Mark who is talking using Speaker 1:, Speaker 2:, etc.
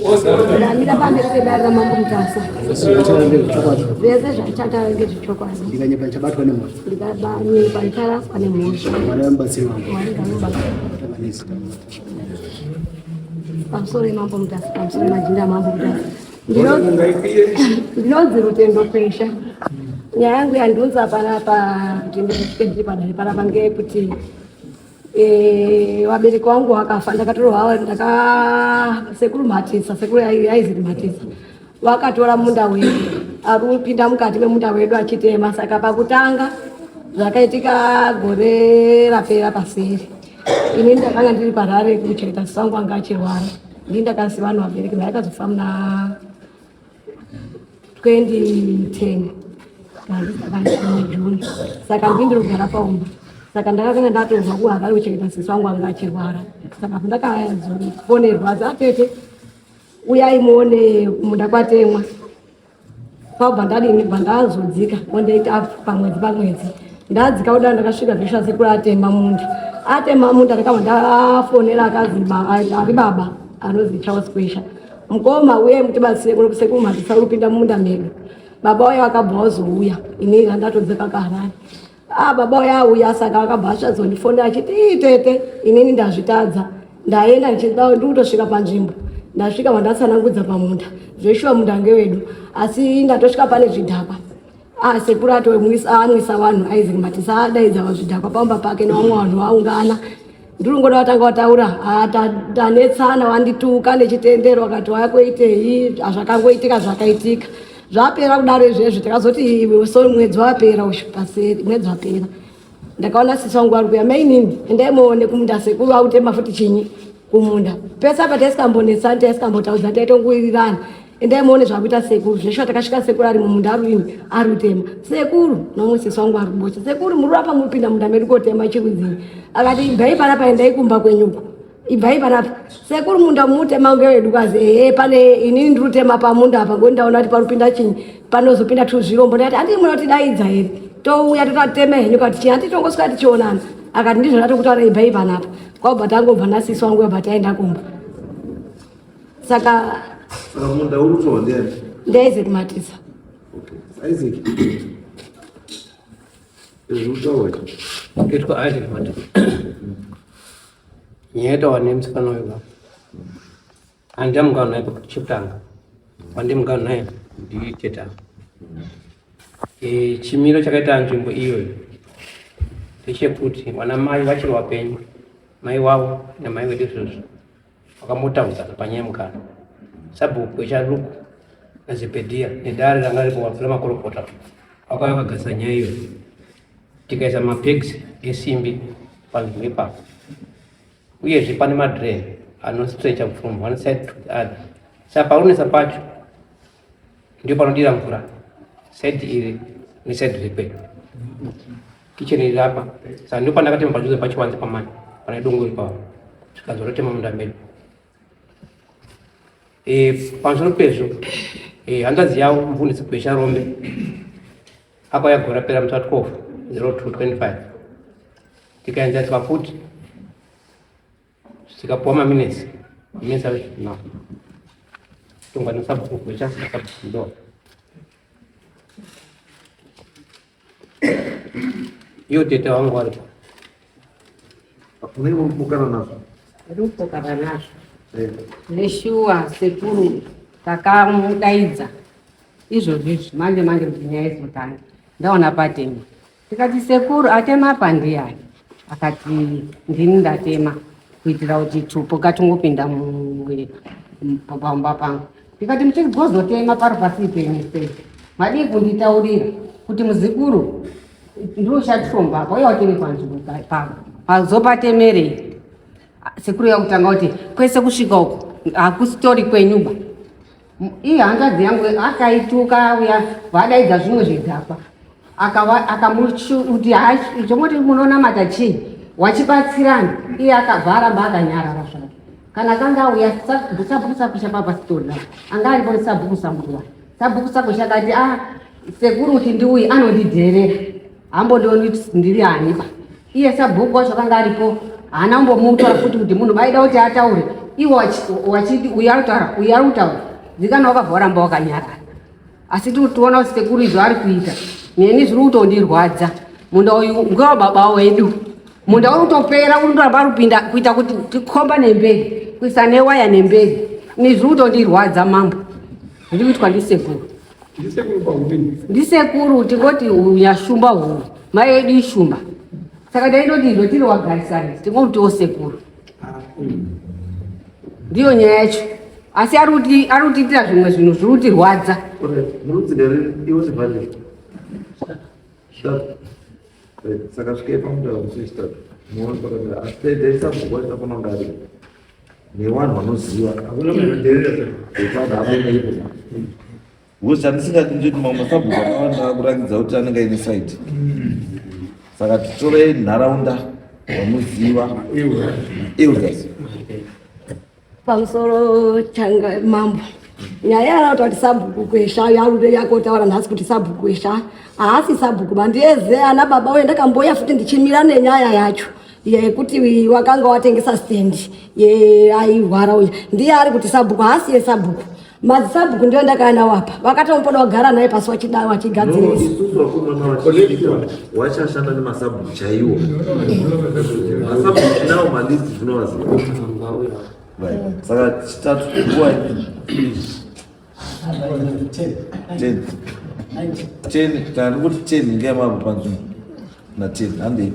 Speaker 1: Ndamira pambe pedara mambo Mutasa. Vese zvachata ngezvichokwadi.
Speaker 2: Ndikanyeba chabatwa nemosha.
Speaker 1: Ndikabanye pantara pane mosha.
Speaker 2: Maramba wangu.
Speaker 1: Pamusoro mambo Mutasa, pamusoro majinda mambo Mutasa. Ndinonzi rutendo pesha. Nyaya yangu yandiunza panapa kuti ndisvike padare panapa ngeyekuti wabereki wangu wakafa, ndakatora Sekuru Mutasa, Sekuru aizi Mutasa. Vakatora munda wedu, aripinda mukati memunda wedu achitema. Saka pakutanga zvakaitika gore rapera paseri. Ini ndakanga ndiri parare kuchengeta sangu anga achirwara. Ndini ndakasiva vanhu vabereki vaikazofa muna 2010 Juni. Saka ndindiri kugara paumba. Saka ndakanga ndatorwa kuharare kuchengeta sisi wangu anga achirwara. Saka ndakazoponerwa zatete uyai muone munda kwatemwa. Pabva ndadini bandazodzika ondeita pamwedzi. Ndadzika kudai ndakasvika vesha Sekuru atema munda ndakabva ndafonera akazima ari baba anozi Charles Kwesha. Mukoma uye mutibatsire kuno Sekuru Mutasa uripinda munda medu. Baba waya akabva wazouya ini ndatodzeka kuHarare. Baba waya auya saka akabva achazondifonera achiti tete inini ndazvitadza. Ndaenda ndichida ndikutosvika panzvimbo. Ndasvika vandatsanangudza pamunda. Zveshuwa munda ngewedu. Asi ndatosvika pane zvidhakwa. Sekuru amwisa vanhu aizi Mutasa adaidza zvidhakwa pamba pake nevamwe vanhu vaungana. Ndiri ngoda vatanga vataura tanetsana wandituka nechitendero wakati wakoitei zvakangoitika zvakaitika. Zvapera kudaro izvezvo takazoti mwedzi wapera paseri mwedzi wapera. Ndakaona sisi wangu ari kuya mainini endaimuone kumunda Sekuru autema futi chinyi kumunda. Pesa apa taisambonetsana taisambotaudza taitongowirirana. Endaimuone zvakuita Sekuru. Zveshuwa takasvika Sekuru ari mumunda ari kutema. Sekuru nomwe sisi wangu ari kubocha. Sekuru muri apa muripinda munda medu kotema chirudzini. Akati ibvai panapa endai kumba kwenyuko. Ibvai panapa. Sekuru munda mutema ngewedu kazi pane inini ndirutema pamunda apa ngoni ndaona kuti parupinda chinyi panozopinda tuzvirombo. Ndati andi munotidaidza here. Touya totatema henyu kati chii handitongosvika tichionana. Akati ndizvo ndatokutaura ibvai panapa. Kwabva tangobva nasisi wangu yobva taenda kumba. Saka
Speaker 3: munda urutwa ndiani?
Speaker 1: Ndaizi Mutasa.
Speaker 3: Okay. Isaac. Ezvutaura.
Speaker 4: Kitwa Isaac Mutasa. Nyeta wanemsikana wega. Andamugana naye kuchiptanga. Wandimugana naye nditeta. Chimiro chakaita nzvimbo iyoyo ndechekuti vana mai vachiri vapenyu, mai wavo namai vedu izvozvo vakamotaudza panyaya mukana sabhuku echaruku nazipedhiya nedare ranga ripo wapfira makorokota vakauya vakagadzisa nyaya iyoyo tikaisa mapegs esimbi panzvimbo ipapo uyezve pane madhireni anostrecha from one side to the other. Saka paunesa pacho ndio panodira mvura side iri neside repedo kicheni iri apa. Saka ndio pandakatema padhuze pachiwanze pamai pane dongo ripapo tikazorotema munda medu. Pamusoro pezvo hanzvadzi yavo mufundisi Kwesha Rombe akauya gore rapera musi wa 12/02/25 tikaenzaswa futi tikapuwa maminesi no tungwa nesabhuku Kwesha ndo iyo tete wangu waripo.
Speaker 3: Unempukana nazvo?
Speaker 5: Ndinopukana nazvo. Neshuwa Sekuru takamudaidza izvozvizvi manje kuti nyaya izotanga ndaona patema. Tikati Sekuru atema pandiani. Akati ndini ndatema kuitira kuti tupo katungopinda pamba pangu. Tikati muchigozotema pari pasi penyu sei. Madii kunditaurira kuti muzikuru ndoshatomba apa uye watiri panzvimbo papa pazopatemerei. Sekuru yakutanga kuti kwese kusvika uko hakusitori kwenyuba. Iye hanzvadzi yangu akaituka uya vadaidza zvimwe zvidhakwa akamuti chomoti munonamata chii wachibatsirana. Iye akabva aramba akanyarara zvake kana kanga auya sabhuku sakusha papasitori anga aripo sabhuku sambuwa sabhuku sakusha kati Sekuru kuti ndiuye anondidherera hambondioni ndiri hanipa. Iye sabhuku wacho kanga aripo haana mbomutora futi kuti munhu vaida kuti ataure. iwo wachiti uyarutaura zikana wakabva waramba wakanyarara asi tiona kuti sekuru izvo ari kuita neni zviri kutondirwadza munda uyu ngewa baba wedu munda uri kutopera urindoramba arupinda kuita kuti tikomba nemberi kuisa newaya nemberi ni zviri kutondirwadza mambo zviri kuitwa ndisekuru ndisekuru tingoti unyashumba huru mai wedu ishumba saka taindoti izvo tiri wagarisana tingoti osekuru ndiyo nyaya yacho asi ari kutiitira zvimwe zvinhu zviri kutirwadza
Speaker 3: saka svikai pamunda musister asidaisabhukwata panongari nevanhu vanoziva because handisingati nditi mamwe masabhuku akawanda akurakidza kuti anenge aine saiti saka titorei nharaunda vanoziva elders
Speaker 1: pamusoro changa mambo nyaya yarauta kuti sabhuku kwesha yarude yakotaura nhasi kuti sabhuku kwesha haasi sabhuku mandiyeze ana baba uye ndakamboya futi ndichimira nenyaya yacho yekuti wakanga watengesa stendi airwara uya ndiye ari kuti sabhuku haasi yesabhuku mazisabhuku ndiyo ndakaenda wapa vakatomboda wagara naye pasi wachida wachigadzirisa
Speaker 3: wachashanda nemasabhuku chaiwo masabhuku nawo malisti zvinovaziva saka chitatu nguva 10 kana kuti 10 ngeyamavo panzvimbo na 10 handei